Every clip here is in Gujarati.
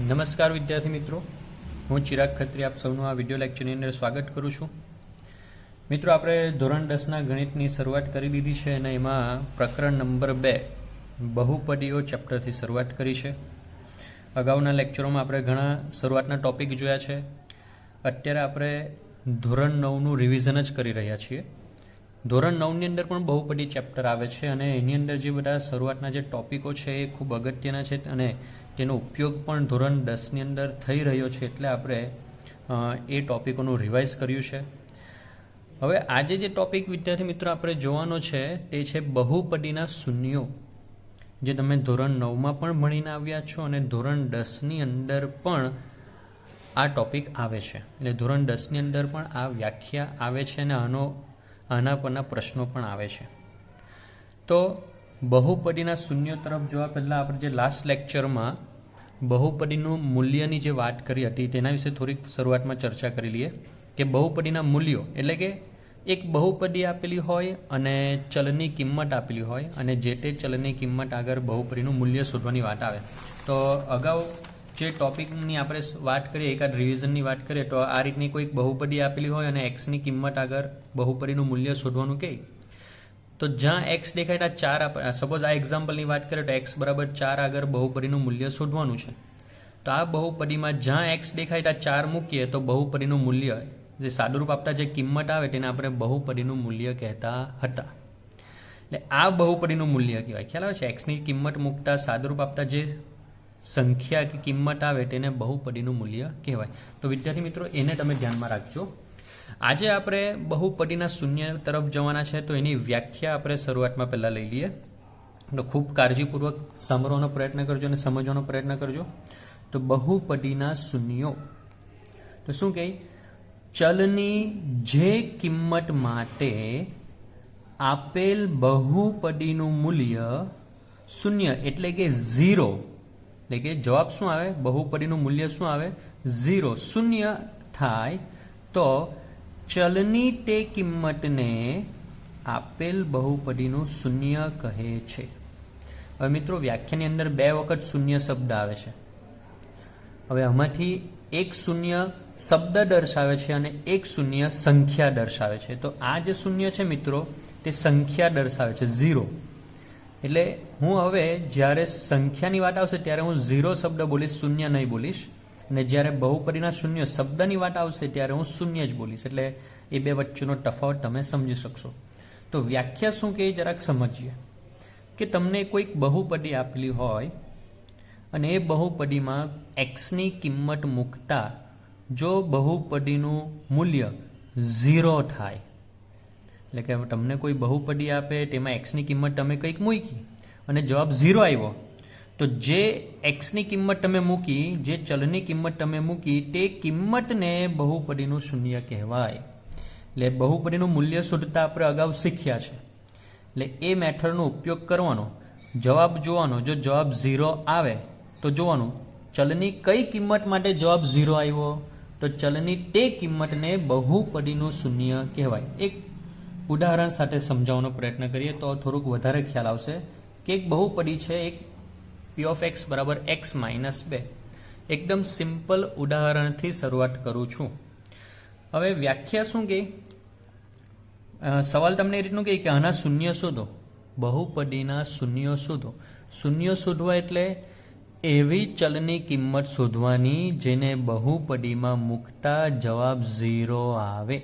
નમસ્કાર વિદ્યાર્થી મિત્રો, હું ચિરાગ ખત્રી આપ સૌનું આ વિડીયો લેક્ચરની અંદર સ્વાગત કરું છું. મિત્રો, આપણે ધોરણ 10ના ગણિતની શરૂઆત કરી દીધી છે અને એમાં પ્રકરણ નંબર 2 બહુપદીઓ ચેપ્ટરથી શરૂઆત કરી છે. અગાઉના લેક્ચરોમાં આપણે ઘણા શરૂઆતના ટોપિક જોયા છે. અત્યારે આપણે ધોરણ 9નું રિવિઝન જ કરી રહ્યા છીએ. ધોરણ 9ની અંદર પણ બહુપદી ચેપ્ટર આવે છે અને એની અંદર જે બધા શરૂઆતના જે ટોપિકો છે એ ખૂબ અગત્યના છે અને તેનો ઉપયોગ પણ ધોરણ 10ની અંદર થઈ રહ્યો છે, એટલે આપણે એ ટોપિકોનું રિવાઇઝ કર્યું છે. હવે આજે જે ટોપિક વિદ્યાર્થી મિત્રો આપણે જોવાનો છે તે છે બહુપદીના શૂન્યો, જે તમે ધોરણ 9માં પણ ભણીને આવ્યા છો અને ધોરણ 10ની અંદર પણ આ ટોપિક આવે છે. એટલે ધોરણ 10ની અંદર પણ આ વ્યાખ્યા આવે છે અને આના પરના પ્રશ્નો પણ આવે છે. તો બહુપદીના શૂન્યો તરફ જોવા પહેલાં આપણે જે લાસ્ટ લેક્ચરમાં બહુપદીનું મૂલ્યની જે વાત કરી હતી તેના વિશે થોડીક શરૂઆતમાં ચર્ચા કરી લઈએ કે બહુપદીના મૂલ્યો એટલે કે એક બહુપદી આપેલી હોય અને ચલની કિંમત આપેલી હોય અને જે તે ચલની કિંમત આગળ બહુપદીનું મૂલ્ય શોધવાની વાત આવે. તો અગાઉ જે ટોપિકની આપણે વાત કરીએ, એકાદ રિવિઝનની વાત કરીએ, તો આ રીતની કોઈક બહુપદી આપેલી હોય અને એક્સની કિંમત આગળ બહુપદીનું મૂલ્ય શોધવાનું કહે તો જ્યાં એક્સ દેખાય ત્યાં 4, સપોઝ આ એક્ઝામ્પલની વાત કરીએ તો એક્સ બરાબર 4 આગળ બહુપદીનું મૂલ્ય શોધવાનું છે. તો આ બહુપદીમાં જ્યાં એક્સ દેખાય ત્યાં 4 મૂકીએ તો બહુપદીનું મૂલ્ય, જે સાદુરૂપ આપતા જે કિંમત આવે તેને આપણે બહુપદીનું મૂલ્ય કહેતા હતા. એટલે આ બહુપદીનું મૂલ્ય કહેવાય. ખ્યાલ આવે છે? એક્સની કિંમત મૂકતા સાદુરૂપ આપતા જે સંખ્યા કે કિંમત આવે તેને બહુપદીનું મૂલ્ય કહેવાય. તો વિદ્યાર્થી મિત્રો, એને તમે ધ્યાનમાં રાખજો. આજે આપણે બહુપદીના શૂન્ય તરફ જવાના છે, તો એની વ્યાખ્યા આપણે શરૂઆતમાં પહેલાં લઈ લઈએ. તો ખૂબ કાળજીપૂર્વક સાંભળવાનો પ્રયત્ન કરજો અને સમજવાનો પ્રયત્ન કરજો. તો બહુપદીના શૂન્યો તો શું કહે? ચલની જે કિંમત માટે આપેલ બહુપદીનું મૂલ્ય શૂન્ય એટલે કે 0, એટલે કે જવાબ શું આવે? બહુપદીનું મૂલ્ય શું આવે? 0, શૂન્ય થાય તો ચલની તે કિંમતને આપેલ બહુપદીનું શૂન્ય કહે છે. હવે મિત્રો, વ્યાખ્યાની અંદર 2 વખત શૂન્ય શબ્દ આવે છે. હવે આમાંથી એક શૂન્ય શબ્દ દર્શાવે છે અને એક શૂન્ય સંખ્યા દર્શાવે છે. તો આ જે શૂન્ય છે મિત્રો, તે સંખ્યા દર્શાવે છે, 0. એટલે હું હવે જ્યારે સંખ્યાની વાત આવશે ત્યારે હું 0 શબ્દ બોલીશ, શૂન્ય નહીં બોલીશ. અને જ્યારે બહુપદીના શૂન્ય શબ્દની વાત આવશે ત્યારે હું શૂન્ય જ બોલીશ. એટલે એ બે વચ્ચેનો તફાવત તમે સમજી શકશો. તો વ્યાખ્યા શું કહે જરાક સમજીએ કે તમને કોઈક બહુપદી આપેલી હોય અને એ બહુપદીમાં એક્સની કિંમત મૂકતા જો બહુપદીનું મૂલ્ય 0 થાય, એટલે કે તમને કોઈ બહુપદી આપે તેમાં એક્સની કિંમત તમે કંઈક મૂકી અને જવાબ 0 આવ્યો, તો જે એક્સની કિંમત તમે મૂકી, જે ચલની કિંમત તમે મૂકી, તે કિંમતને બહુપદીનું શૂન્ય કહેવાય. એટલે બહુપદીનું મૂલ્ય શોધતા આપણે અગાઉ શીખ્યા છે. એટલે એ મેથડનો ઉપયોગ કરવાનો, જવાબ જોવાનો. જો જવાબ 0 આવે તો જોવાનું ચલની કઈ કિંમત માટે જવાબ 0 આવ્યો, તો ચલની તે કિંમતને બહુપદીનું શૂન્ય કહેવાય. એક ઉદાહરણ સાથે સમજાવવાનો પ્રયત્ન કરીએ તો થોડુંક વધારે ખ્યાલ આવશે કે એક બહુપદી છે, એક p of x બરાબર x માઇનસ 2. એકદમ સિમ્પલ ઉદાહરણથી શરૂઆત કરું છું. હવે વ્યાખ્યા શું કહે? સવાલ તમને એ રીતનું કહે કે આના શૂન્ય શોધો, બહુપદીના શૂન્ય શોધો. શૂન્ય શોધવા એટલે એવી ચલની કિંમત શોધવાની જેને બહુપદીમાં મૂકતા જવાબ 0 આવે.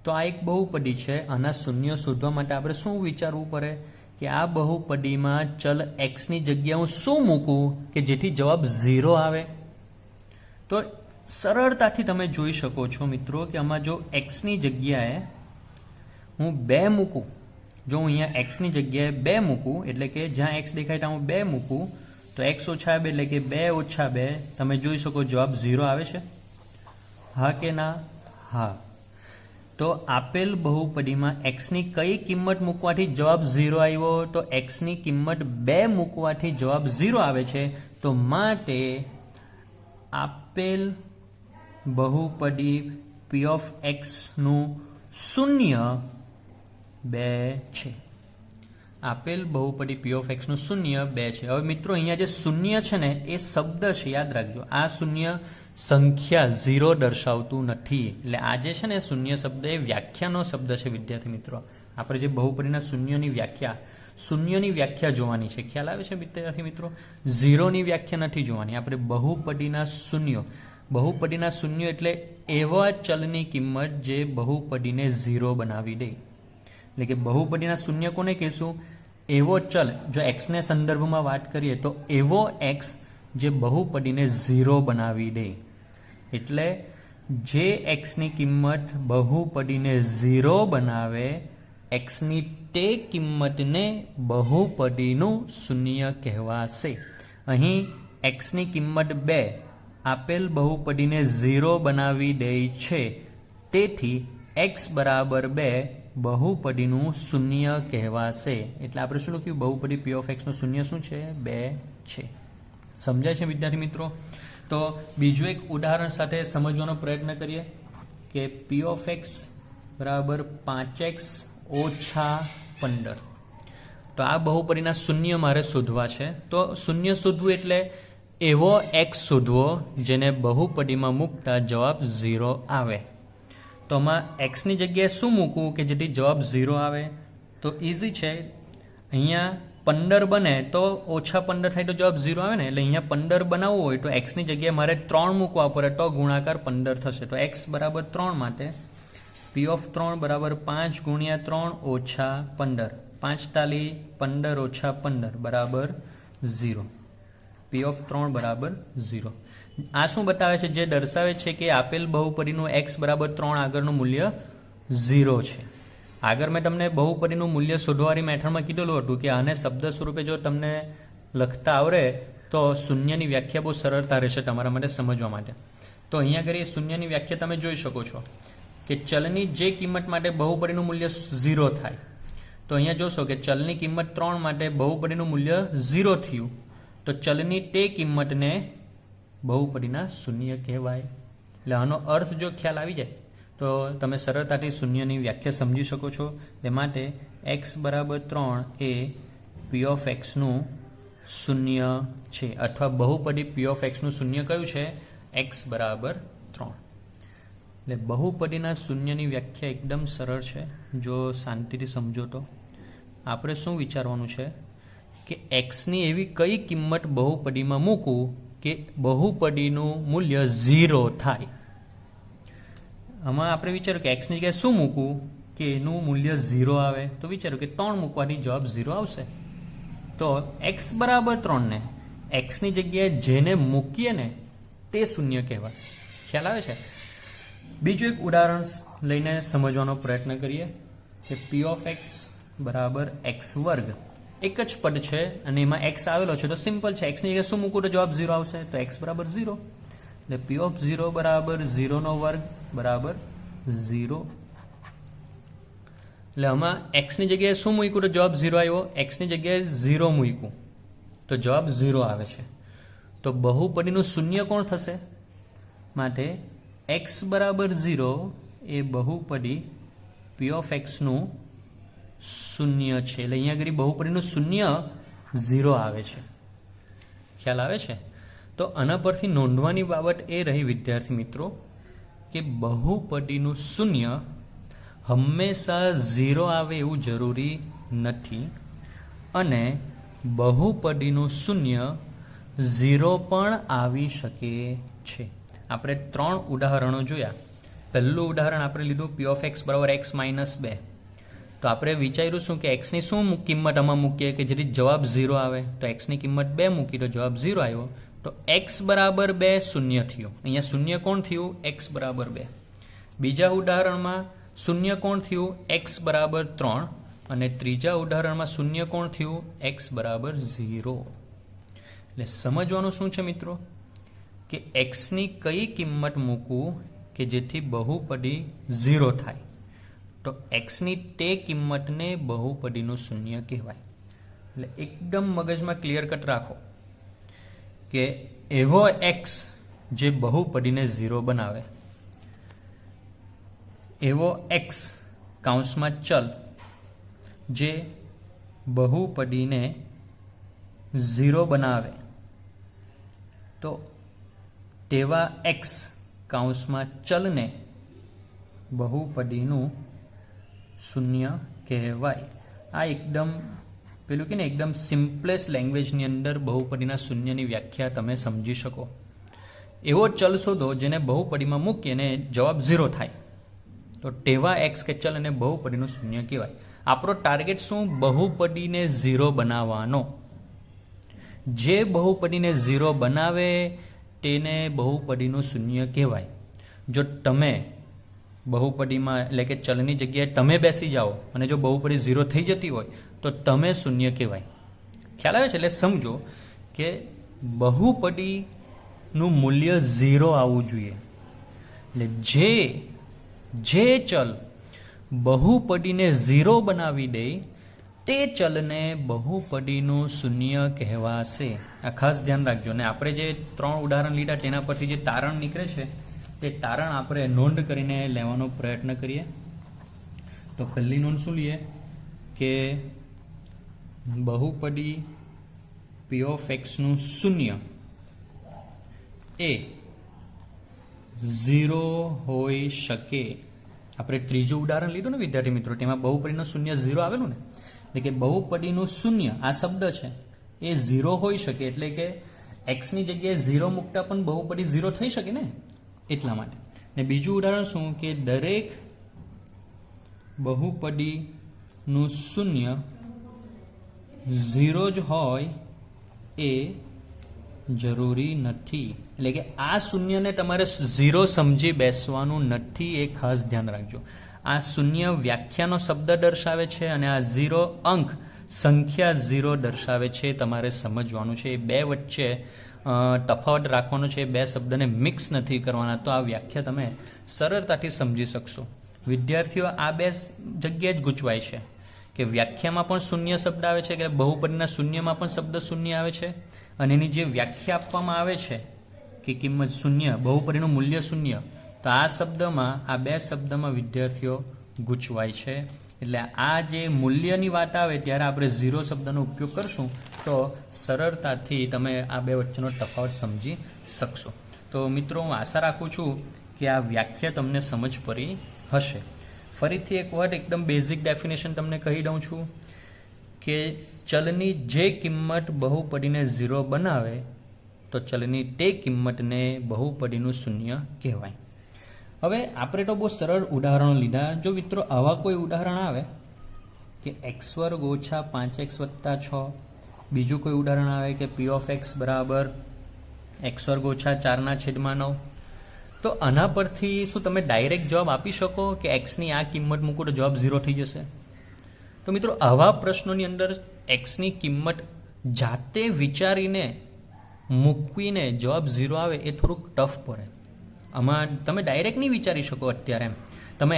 તો આ એક બહુપદી છે. આના શૂન્ય શોધવા માટે આપણે શું વિચારવું પડે કે આ બહુપદીમાં ચલ એક્સની જગ્યાએ હું શું મૂકું કે જેથી જવાબ 0 આવે. તો સરળતાથી તમે જોઈ શકો છો મિત્રો કે આમાં જો એક્સની જગ્યાએ હું 2 મૂકું, જો હું અહીંયા એક્સની જગ્યાએ 2 મૂકું, એટલે કે જ્યાં એક્સ દેખાય ત્યાં હું 2 મૂકું, તો x ઓછા 2 એટલે કે 2 ઓછા 2, તમે જોઈ શકો જવાબ 0 આવે છે. હા કે ના? હા. તો આપેલ બહુપદીમાં એક્સની કઈ કિંમત મૂકવાથી જવાબ 0 આવ્યો? તો એક્સની કિંમત 2 મૂકવાથી જવાબ 0 આવે છે. તો માટે આપેલ બહુપદી p of x નું શૂન્ય 2 છે. આપેલ બહુપદી પી ઓફ એક્સનું શૂન્ય 2 છે. હવે મિત્રો અહીંયા જે શૂન્ય છે ને એ શબ્દ છે, યાદ રાખજો. આ શૂન્ય સંખ્યા 0 દર્શાવતું નથી. એટલે આ જે છે ને શૂન્ય શબ્દ એ વ્યાખ્યાનો શબ્દ છે વિદ્યાર્થી મિત્રો. આપણે જે બહુપદીના શૂન્યની વ્યાખ્યા જોવાની છે. ખ્યાલ આવે છે વિદ્યાર્થી મિત્રો? 0ની વ્યાખ્યા નથી જોવાની. આપણે બહુપદીના શૂન્ય એટલે એવા ચલની કિંમત જે બહુપદીને 0 બનાવી દે. એટલે કે બહુપદીના શૂન્ય કોને કહીશું? એવો ચલ, જો એક્સને સંદર્ભમાં વાત કરીએ તો એવો એક્સ જે બહુપદીને 0 બનાવી દે. એટલે જે એક્સની કિંમત બહુપદીને 0 બનાવે, એક્સની તે કિંમતને બહુપદીનું શૂન્ય કહેવાશે. અહીં એક્સની કિંમત 2 આપેલ બહુપદીને 0 બનાવી દે છે, તેથી એક્સ બરાબર 2 બહુપદીનું શૂન્ય કહેવાશે. એટલે આપણે શું લખ્યું? બહુપદી પી ઓફ એક્સનું શૂન્ય શું છે? 2 છે. સમજાય છે વિદ્યાર્થી મિત્રો? તો બીજું એક ઉદાહરણ સાથે સમજવાનો પ્રયત્ન કરીએ કે પી ઓફ એક્સ બરાબર 5x ઓછા 15. તો આ બહુપદીના શૂન્ય મારે શોધવા છે. તો શૂન્ય શોધવું એટલે એવો એક્સ શોધવો જેને બહુપદીમાં મૂકતા જવાબ 0 આવે. તો આમાં એક્સની જગ્યાએ શું મૂકવું કે જેથી જવાબ 0 આવે? તો ઇઝી છે. અહીંયા 15 બને તો ઓછા 15 થાય તો જવાબ 0 આવે ને. એટલે અહીંયા 15 બનાવવું હોય તો એક્સની જગ્યાએ મારે 3 મૂકવા પડે તો ગુણાકાર 15 થશે. તો એક્સ બરાબર 3 માટે પી ઓફ 3 બરાબર 5 ગુણ્યા 3 ઓછા 15. 5 તાલી 15 ઓછા 15 બરાબર 0. પી ઓફ 3 બરાબર 0. આ શું બતાવે છે? જે દર્શાવે છે કે આપેલ બહુપદીનું એક્સ બરાબર 3 આગળનું મૂલ્ય 0 છે. આગળ મેં તમને બહુપદીનું મૂલ્ય શોધવાની મેથડમાં કીધેલું હતું કે આને શબ્દ સ્વરૂપે જો તમને લખતા આવડે તો શૂન્યની વ્યાખ્યા બહુ સરળતા રહેશે તમારા માટે સમજવા માટે. તો અહીંયા આગળ શૂન્યની વ્યાખ્યા તમે જોઈ શકો છો કે ચલની જે કિંમત માટે બહુપદીનું મૂલ્ય 0 થાય. તો અહીંયા જોશો કે ચલની કિંમત 3 માટે બહુપદીનું મૂલ્ય 0 થયું, તો ચલની તે કિંમતને બહુપદીના શૂન્ય કહેવાય. એટલે આનો અર્થ જો ખ્યાલ આવી જાય તો તમે સરળતાથી શૂન્યની વ્યાખ્યા સમજી શકો છો. તે માટે એક્સ બરાબર 3 એ પી ઓફ એક્સનું શૂન્ય છે, અથવા બહુપદી પી ઓફ એક્સનું શૂન્ય કયું છે? એક્સ બરાબર 3. એટલે બહુપદીના શૂન્યની વ્યાખ્યા એકદમ સરળ છે. જો શાંતિથી સમજો તો આપણે શું વિચારવાનું છે કે એક્સની એવી કઈ કિંમત બહુપદીમાં મૂકવું કે બહુપદીનું મૂલ્ય 0 થાય. આમાં આપણે વિચાર્યું કે એક્સની જગ્યાએ શું મૂકવું કે એનું મૂલ્ય 0 આવે. તો વિચાર્યું કે 3 મૂકવાથી જવાબ 0 આવશે. તો એક્સ બરાબર 3 ને એક્સની જગ્યાએ જેને મૂકીએ ને તે શૂન્ય કહેવાય. ખ્યાલ આવે છે? બીજું એક ઉદાહરણ લઈને સમજવાનો પ્રયત્ન કરીએ કે પી ઓફ એક્સ બરાબર એક્સ વર્ગ. એક જ પદ છે અને એમાં એક્સ આવેલો છે તો સિમ્પલ છે. એક્સની જગ્યાએ શું મૂકવું તો જવાબ 0 આવશે. તો એક્સ બરાબર 0. એટલે પી ઓફ 0 બરાબર 0 વર્ગ બરાબર 0. એટલે આમાં એક્સની જગ્યાએ શું મૂક્યું તો જવાબ 0 આવ્યો? એક્સની જગ્યાએ 0 મૂક્યું તો જવાબ 0 આવે છે. તો બહુપદીનું શૂન્ય કોણ થશે? માટે એક્સ બરાબર 0 એ બહુપદી પી ઓફ એક્સનું શૂન્ય છે. એટલે અહીંયા આગળ બહુપદીનું શૂન્ય 0 આવે છે. ખ્યાલ આવે છે? તો આના પરથી નોંધવાની બાબત એ રહી વિદ્યાર્થી મિત્રો કે બહુપદીનું શૂન્ય હંમેશા 0 આવે એવું જરૂરી નથી, અને બહુપદીનું શૂન્ય 0 પણ આવી શકે છે. આપણે 3 ઉદાહરણો જોયા. પહેલું ઉદાહરણ આપણે લીધું પી ઓફ એક્સ બરાબર એક્સ માઇનસ 2. તો આપણે વિચાર્યું શું કે એક્સની શું કિંમત આમાં મૂકીએ કે જેથી જવાબ 0 આવે. તો એક્સની કિંમત 2 મૂકી તો જવાબ 0 આવ્યો. તો એક્સ બરાબર 2 શૂન્ય થયું. અહીંયા શૂન્ય કોણ થયું? એક્સ બરાબર 2. બીજા ઉદાહરણમાં શૂન્ય કોણ થયું? એક્સ બરાબર 3. અને ત્રીજા ઉદાહરણમાં શૂન્ય કોણ થયું? એક્સ બરાબર 0. એટલે સમજવાનું શું છે મિત્રો કે એક્સની કઈ કિંમત મૂકવું કે જેથી બહુપદી 0 થાય. તો એક્સની તે કિંમતને બહુપદીનું શૂન્ય કહેવાય. એટલે એકદમ મગજમાં ક્લિયર કટ રાખો કે એવો એક્સ જે બહુપદીને 0 બનાવે, એવો એક્સ કૌંસમાં ચલ જે બહુપદીને 0 બનાવે તો તેવા x કૌંસમાં ચલને બહુપદીનું શૂન્ય કહેવાય. આ એકદમ પેલું કે ને એકદમ સિમ્પલેસ્ટ લેંગ્વેજની અંદર બહુપદીના શૂન્યની વ્યાખ્યા તમે સમજી શકો. એવો ચલ શોધો જેને બહુપદીમાં મૂકીએ અને જવાબ 0 થાય તો તેવા એક્સ કે ચલ અને બહુપદીનું શૂન્ય કહેવાય. આપણો ટાર્ગેટ શું? બહુપદીને 0 બનાવવાનો. જે બહુપદીને 0 બનાવે તેને બહુપદીનું શૂન્ય કહેવાય. જો તમે બહુપદીમાં એટલે કે ચલની જગ્યાએ તમે બેસી જાઓ અને જો બહુપદી 0 થઈ જતી હોય તો તમે શૂન્ય કહેવાય. ખ્યાલ આવે છે? એટલે સમજો કે બહુપદીનું મૂલ્ય 0 આવવું જોઈએ. એટલે જે ચલ બહુપદીને 0 બનાવી દે તે ચલને બહુપદીનું શૂન્ય કહેવાશે. આ ખાસ ધ્યાન રાખજો. ને આપણે જે 3 ઉદાહરણ લીધા તેના પરથી જે તારણ નીકળે છે તે તારણ આપણે નોંધ કરીને લેવાનો પ્રયત્ન કરીએ. તો પહેલી નોંધ શું લઈએ કે બહુપદી p of x નું શૂન્ય એ 0 હોઈ શકે. આપણે ત્રીજું ઉદાહરણ લીધું ને વિદ્યાર્થી મિત્રો, તેમાં બહુપદીનું શૂન્ય 0 આવેલું ને, એટલે કે બહુપદીનું શૂન્ય આ શબ્દ છે એ 0 હોઈ શકે. એટલે કે x ની જગ્યાએ 0 મૂકતા પણ બહુપદી 0 થઈ શકે ને, એટલા માટે. ને બીજું ઉદાહરણ શું કે દરેક બહુપદીનું શૂન્ય 0 જ હોય એ જરૂરી નથી. એટલે કે આ શૂન્યને તમારે 0 સમજી બેસવાનું નથી, એ ખાસ ધ્યાન રાખજો. આ શૂન્ય વ્યાખ્યાનો શબ્દ દર્શાવે છે અને આ 0 અંક સંખ્યા 0 દર્શાવે છે. તમારે સમજવાનું છે. એ બે વચ્ચે તફાવત રાખવાનો છે. બે શબ્દને મિક્સ નથી કરવાના. તો આ વ્યાખ્યા તમે સરળતાથી સમજી શકશો. વિદ્યાર્થીઓ આ બે જગ્યાએ જ ગૂંચવાય છે કે વ્યાખ્યામાં પણ શૂન્ય શબ્દ આવે છે, કે બહુપદીના શૂન્યમાં પણ શબ્દ શૂન્ય આવે છે, અને એની જે વ્યાખ્યા આપવામાં આવે છે કે કિંમત શૂન્ય, બહુપદીનું મૂલ્ય શૂન્ય, તો આ શબ્દમાં આ બે શબ્દમાં વિદ્યાર્થીઓ ગૂંચવાય છે. એટલે આ જે મૂલ્યની વાત આવે ત્યારે આપણે 0 શબ્દનો ઉપયોગ કરશું તો સરળતાથી તમે આ બે વચ્ચેનો તફાવત સમજી શકશો. તો મિત્રો, હું આશા રાખું છું કે આ વ્યાખ્યા તમને સમજ પડી હશે. ફરીથી એક વખત એકદમ બેઝિક ડેફિનેશન તમને કહી દઉં છું કે ચલની જે કિંમત બહુપદીને 0 બનાવે તો ચલની તે કિંમતને બહુપદીનું શૂન્ય કહેવાય. હવે આપણે તો બહુ સરળ ઉદાહરણો લીધા. જો મિત્રો આવા કોઈ ઉદાહરણ આવે કે x² ઓછા 5x વત્તા 6, બીજું કોઈ ઉદાહરણ આવે કે p of x બરાબર x² ઓછા 4/9, તો આના પરથી શું તમે ડાયરેક્ટ જવાબ આપી શકો કે એક્સની આ કિંમત મૂકો તો જવાબ 0 થઈ જશે? તો મિત્રો, આવા પ્રશ્નોની અંદર એક્સની કિંમત જાતે વિચારીને મૂકવીને જવાબ 0 આવે એ થોડુંક ટફ પડે. આમાં તમે ડાયરેક્ટ નહીં વિચારી શકો અત્યારે. એમ તમે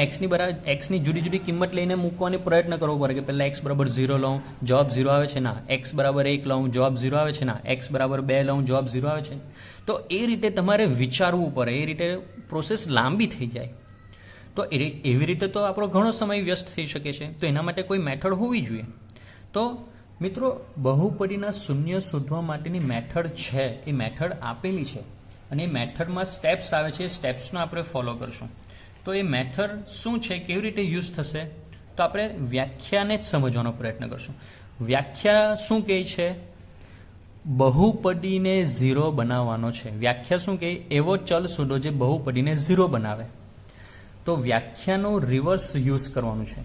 એક્સની જુદી જુદી કિંમત લઈને મૂકવાનો પ્રયત્ન કરવો પડે કે પહેલાં x બરાબર 0 લઉં, જવાબ 0 આવે છે ના, x બરાબર 1 લઉં, જવાબ 0 આવે છે ના, x બરાબર 2 લઉં, જવાબ 0 આવે છે. તો એ રીતે તમારે વિચારવું પડે. એ રીતે પ્રોસેસ લાંબી થઈ જાય. તો એવી રીતે તો આપણો ઘણો સમય વ્યસ્ત થઈ શકે છે. તો એના માટે કોઈ મેથડ હોવી જોઈએ. તો મિત્રો, બહુપદીના શૂન્ય શોધવા માટેની મેથડ છે, એ મેથડ આપેલી છે અને એ મેથડમાં સ્ટેપ્સ આવે છે. એ સ્ટેપ્સનો આપણે ફોલો કરશું. તો એ મેથડ શું છે, કેવી રીતે યુઝ થશે, તો આપણે વ્યાખ્યાને જ સમજવાનો પ્રયત્ન કરશું. વ્યાખ્યા શું કહે છે? બહુપદીને 0 બનાવવાનો છે. વ્યાખ્યા શું કહે? એવો ચલ શોધો જે બહુપદીને 0 બનાવે. તો વ્યાખ્યાનું રિવર્સ યુઝ કરવાનું છે.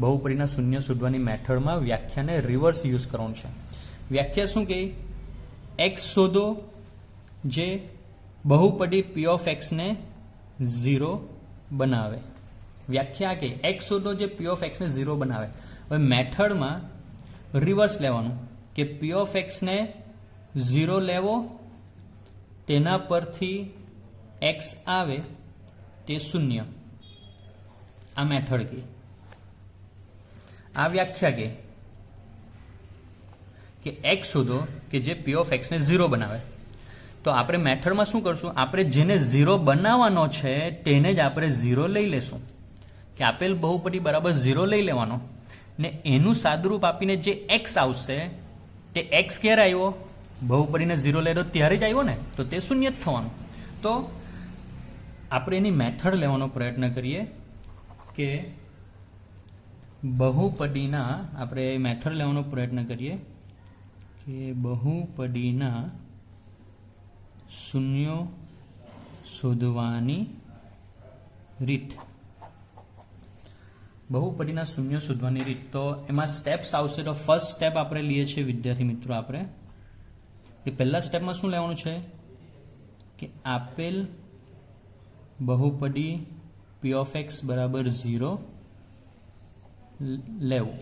બહુપદીના શૂન્ય શોધવાની મેથડમાં વ્યાખ્યાને રિવર્સ યુઝ કરવાનું છે. વ્યાખ્યા શું કહે? x શોધો જે બહુપદી p of x ને 0 બનાવે. વ્યાખ્યા કે x શોધો જે p of x ને 0 બનાવે. હવે મેથડમાં રિવર્સ લેવાનું કે p of x ને 0 લેવો, તેના પરથી x આવે તે શૂન્ય. આ મેથડ કે આ વ્યાખ્યા કે x શોધો કે જે p of x ને 0 બનાવે. તો આપણે મેથડમાં શું કરશું? આપણે જેને 0 બનાવવાનો છે તેને જ આપણે 0 લઈ લેશું. કે આપેલ બહુપદી બરાબર 0 લઈ લેવાનો. ને એનું સાદુરૂપ આપીને જે એક્સ આવશે તે એક્સ ક્યારે આવ્યો? બહુપદીને 0 લેતો ત્યારે જ આવ્યો ને, તો તે શૂન્ય જ થવાનું. તો આપણે એની મેથડ લેવાનો પ્રયત્ન કરીએ કે બહુપદીના, આપણે મેથડ લેવાનો પ્રયત્ન કરીએ કે બહુપદીના શૂન્યો શોધવાની રીત. બહુપદીના શૂન્ય શોધવાની રીત, તો એમાં સ્ટેપ્સ આવશે. તો ફર્સ્ટ સ્ટેપ આપણે લઈએ છીએ વિદ્યાર્થી મિત્રો, આપણે એ પહેલા સ્ટેપમાં શું લેવાનું છે કે આપેલ બહુપદી p of x બરાબર 0 લેવું.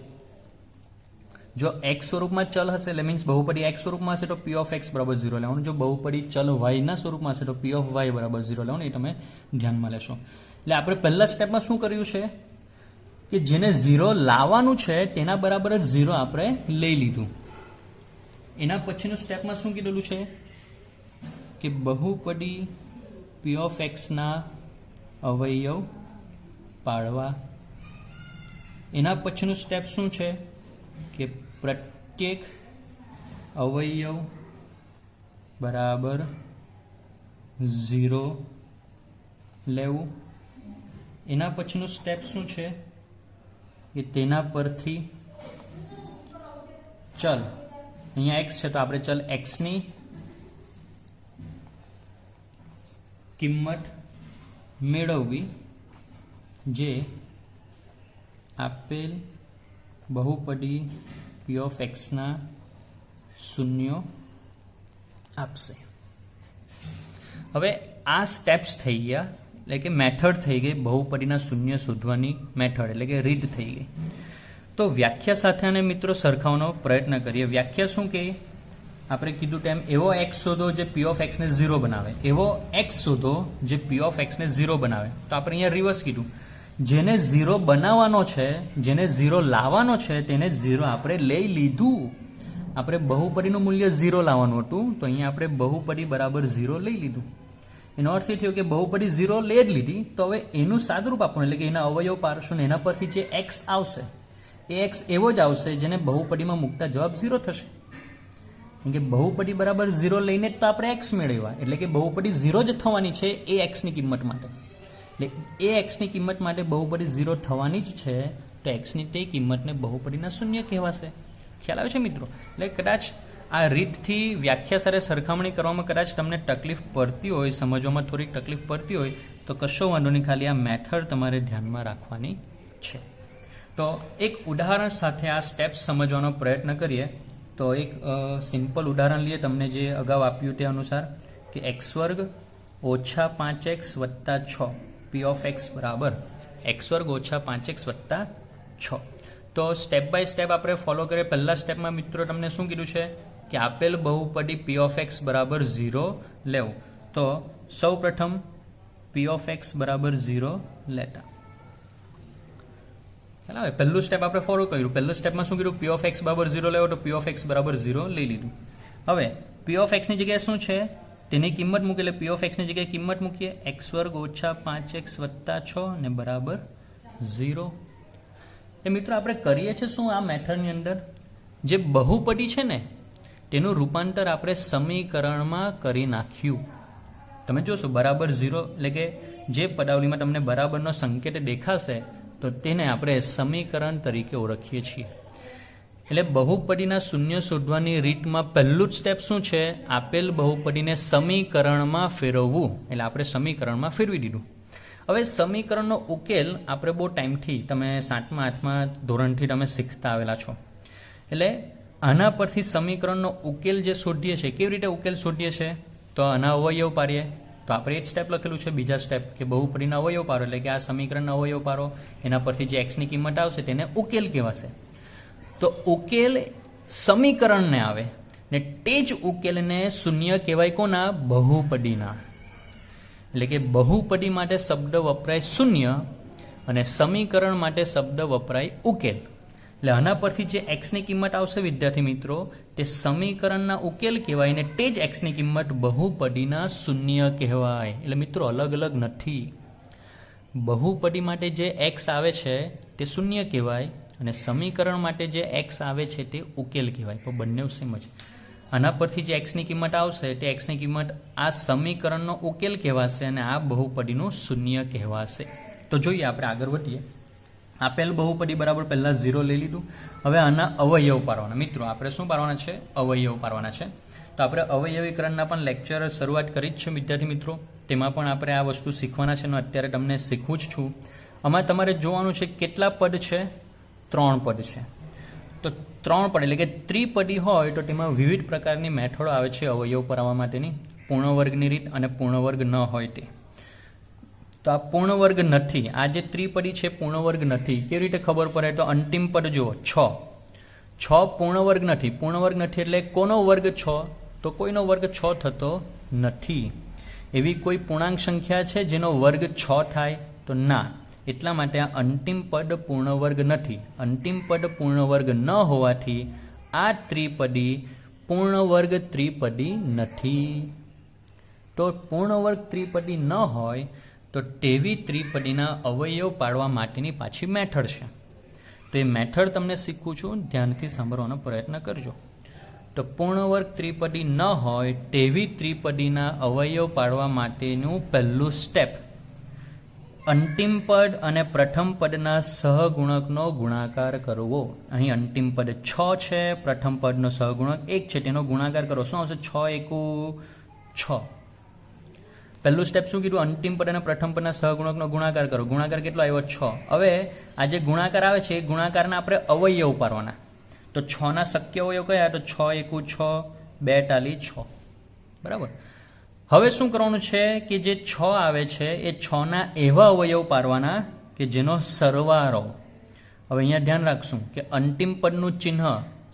જો x સ્વરૂપમાં ચલ હશે એટલે મીન્સ બહુપદી x સ્વરૂપમાં હશે તો p of x બરાબર 0 લેવાનું. જો બહુપદી ચલ y ના સ્વરૂપમાં હશે તો p of y બરાબર 0 લેવાનું. એ તમે ધ્યાનમાં લેશો. એટલે આપણે પહેલા સ્ટેપમાં શું કર્યું છે કે જેને 0 લાવવાનું છે તેના બરાબર જ 0 આપણે લઈ લીધું. એના પછીનું સ્ટેપમાં શું કીધેલું છે કે બહુપદી p of x ના અવયવ પાડવા. એના પછીનું સ્ટેપ શું છે કે પ્રત્યેક અવયવ બરાબર 0 લેવું. એના પછીનું સ્ટેપ શું છે કે તેના પરથી ચલ, અહીંયા x છે તો આપણે ચલ x ની કિંમત મેળવવી જે આપેલ બહુપદી p of x ના શૂન્યો આપશે. હવે આ સ્ટેપ્સ થઈ ગયા, એટલે કે મેથડ થઈ ગઈ બહુપદીના શૂન્ય શોધવાની મેથડ, એટલે કે રીત થઈ ગઈ. તો વ્યાખ્યા સાથે આને મિત્રો સરખાવવાનો પ્રયત્ન કરીએ. વ્યાખ્યા શું કહે? આપણે કીધું તેમ એવો x શોધો જે p of x ને 0 બનાવે. એવો x શોધો જે p of x ને 0 બનાવે. તો આપણે અહીંયા રિવર્સ કીધું, જેને 0 બનાવવાનો છે, જેને 0 લાવવાનો છે તેને 0 આપણે લઈ લીધું. આપણે બહુપદીનું મૂલ્ય 0 લાવવાનું હતું, તો અહીંયા આપણે બહુપદી બરાબર 0 લઈ લીધું. એનો અર્થ એ થયો કે બહુપદી 0 લે જ લીધી, તો હવે એનું સાદુરૂપ આપવાનું, એટલે કે એના અવયવ પાડશું ને એના પરથી જે x આવશે એ x એવો જ આવશે જેને બહુપદીમાં મૂકતા જવાબ 0 થશે. કેમ કે બહુપદી બરાબર 0 લઈને જ તો આપણે x મેળવ્યા, એટલે કે બહુપદી 0 જ થવાની છે એ x ની કિંમત માટે. એટલે એ x ની કિંમત માટે બહુપદી 0 થવાની જ છે, તો x ની તે કિંમતને બહુપદીના શૂન્ય કહેવાશે. ખ્યાલ આવે છે મિત્રો? એટલે કદાચ આ રીતથી વ્યાખ્યા સાથે સરખામણી કરવામાં કદાચ તમને તકલીફ પડતી હોય, સમજવામાં થોડીક તકલીફ પડતી હોય તો કશો વાંધો નહીં, ખાલી આ મેથડ તમારે ધ્યાનમાં રાખવાની છે. તો એક ઉદાહરણ સાથે આ સ્ટેપ્સ સમજવાનો પ્રયત્ન કરીએ. તો એક સિમ્પલ ઉદાહરણ લઈએ, તમને જે અગાઉ આપ્યું તે અનુસાર કે x² ઓછા 5x વત્તા 6 p of x બરાબર x² ઓછા 5x વત્તા 6. તો સ્ટેપ બાય સ્ટેપ આપણે ફોલો કરીએ. પહેલા સ્ટેપમાં મિત્રો તમને શું કીધું છે કે આપેલ બહુપદી p of x બરાબર 0 લેવું. તો સૌ પ્રથમ p of x બરાબર 0 લેતા. હવે પહેલું સ્ટેપ આપણે ફોલો કર્યું. પહેલું સ્ટેપમાં શું કીધું? p of x બરાબર 0 લેવો, તો p of x બરાબર 0 લઈ લીધું. હવે p of x ની જગ્યાએ શું છે તેની કિંમત મૂકી, એટલે p of x ની જગ્યાએ કિંમત મૂકીએ x² ઓછા 5x વત્તા 6 ને બરાબર 0. એ મિત્રો આપણે કરીએ છીએ શું આ મેથડની અંદર? જે બહુપદી છે ને તેનું રૂપાંતર આપણે સમીકરણમાં કરી નાખ્યું. તમે જોશો બરાબર 0 એટલે કે જે પદાવલીમાં તમને બરાબરનો સંકેત દેખાશે તો તેને આપણે સમીકરણ તરીકે ઓળખીએ છીએ. એટલે બહુપદીના શૂન્ય શોધવાની રીતમાં પહેલું જ સ્ટેપ શું છે? આપેલ બહુપદીને સમીકરણમાં ફેરવવું. એટલે આપણે સમીકરણમાં ફેરવી દીધું. હવે સમીકરણનો ઉકેલ આપણે બહુ ટાઈમથી, તમે 7મા 8મા ધોરણથી તમે શીખતા આવેલા છો. એટલે આના પરથી સમીકરણનો ઉકેલ જે શોધીએ છીએ, કેવી રીતે ઉકેલ શોધીએ છીએ? તો આના અવયવ પાડીએ. તો આપણે એક સ્ટેપ લખેલું છે, બીજા સ્ટેપ કે બહુપદીના અવયવ પાડો, એટલે કે આ સમીકરણના અવયવ પાડો, એના પરથી જે x ની કિંમત આવશે તેને ઉકેલ કહેવાશે. તો ઉકેલ સમીકરણને આવે ને તે જ ઉકેલને શૂન્ય કહેવાય કોના? બહુપદીના. એટલે કે બહુપદી માટે શબ્દ વપરાય શૂન્ય અને સમીકરણ માટે શબ્દ વપરાય ઉકેલ. એટલે આના પરથી જે x ની કિંમત આવશે વિદ્યાર્થી મિત્રો તે સમીકરણના ઉકેલ કહેવાય ને તે જ x ની કિંમત બહુપદીના શૂન્ય કહેવાય. એટલે મિત્રો અલગ અલગ નથી. બહુપદી માટે જે x આવે છે તે શૂન્ય કહેવાય અને સમીકરણ માટે જે એક્સ આવે છે તે ઉકેલ કહેવાય. તો બંને સેમ જ. આના પરથી જે એક્સની કિંમત આવશે તે એક્સની કિંમત આ સમીકરણનો ઉકેલ કહેવાશે અને આ બહુપદીનું શૂન્ય કહેવાશે. તો જોઈએ આપણે આગળ વધીએ. આપેલ બહુપદી બરાબર પહેલાં 0 લઈ લીધું. હવે આના અવયવ પાડવાના. મિત્રો આપણે શું પાડવાના છે? અવયવ પાડવાના છે. તો આપણે અવયવીકરણના પણ લેક્ચર શરૂઆત કરી જ છે વિદ્યાર્થી મિત્રો. તેમાં પણ આપણે આ વસ્તુ શીખવાના છે અને અત્યારે તમને શીખવું જ છું. આમાં તમારે જોવાનું છે કેટલા પદ છે? 3 પદ છે. તો 3 પદ એટલે કે ત્રિપદી હોય તો તેમાં વિવિધ પ્રકારની મેથડો આવે છે અવયવ પાડવા માટેની. પૂર્ણવર્ગની રીત અને પૂર્ણવર્ગ ન હોય તે. તો આ પૂર્ણવર્ગ નથી. આ જે ત્રિપદી છે પૂર્ણવર્ગ નથી. કેવી રીતે ખબર પડે? તો અંતિમ પદ જુઓ 6. 6 પૂર્ણવર્ગ નથી. પૂર્ણવર્ગ નથી એટલે કોનો વર્ગ 6? તો કોઈનો વર્ગ 6 થતો નથી. એવી કોઈ પૂર્ણાંક સંખ્યા છે જેનો વર્ગ 6 થાય? તો ના. એટલા માટે આ અંતિમ પદ પૂર્ણવર્ગ નથી. અંતિમ પદ પૂર્ણવર્ગ ન હોવાથી આ ત્રિપદી પૂર્ણવર્ગ ત્રિપદી નથી. તો પૂર્ણવર્ગ ત્રિપદી ન હોય તો તેવી ત્રિપદીના અવયવ પાડવા માટેની પાછી મેથડ છે. તો એ મેથડ તમને શીખવું છું, ધ્યાનથી સાંભળવાનો પ્રયત્ન કરજો. તો પૂર્ણવર્ગ ત્રિપદી ન હોય તેવી ત્રિપદીના અવયવ પાડવા માટેનું પહેલું સ્ટેપ, અંતિમ પદ અને પ્રથમ પદના સહગુણકનો ગુણાકાર કરવો. અહીં અંતિમ પદ 6 છે, પ્રથમ પદનો સહગુણક 1 છે, તેનો ગુણાકાર કરો. શું આવશે? 6 એકુ 6. પહેલું સ્ટેપ શું કીધું? અંતિમ પદ અને પ્રથમ પદના સહગુણકનો ગુણાકાર કરો. ગુણાકાર કેટલો આવ્યો? 6. હવે આ જે ગુણાકાર આવે છે એ ગુણાકારના આપણે અવયવ પાડવાના. તો 6ના શક્ય અવયવ કયા? તો 6 એકુ 6, 2 ટાલી 6. બરાબર. હવે શું કરવાનું છે કે જે 6 આવે છે એ 6ના એવા અવયવ પાડવાના કે જેનો સરવાળો. હવે અહીંયા ધ્યાન રાખશું કે અંતિમ પદનું ચિહ્ન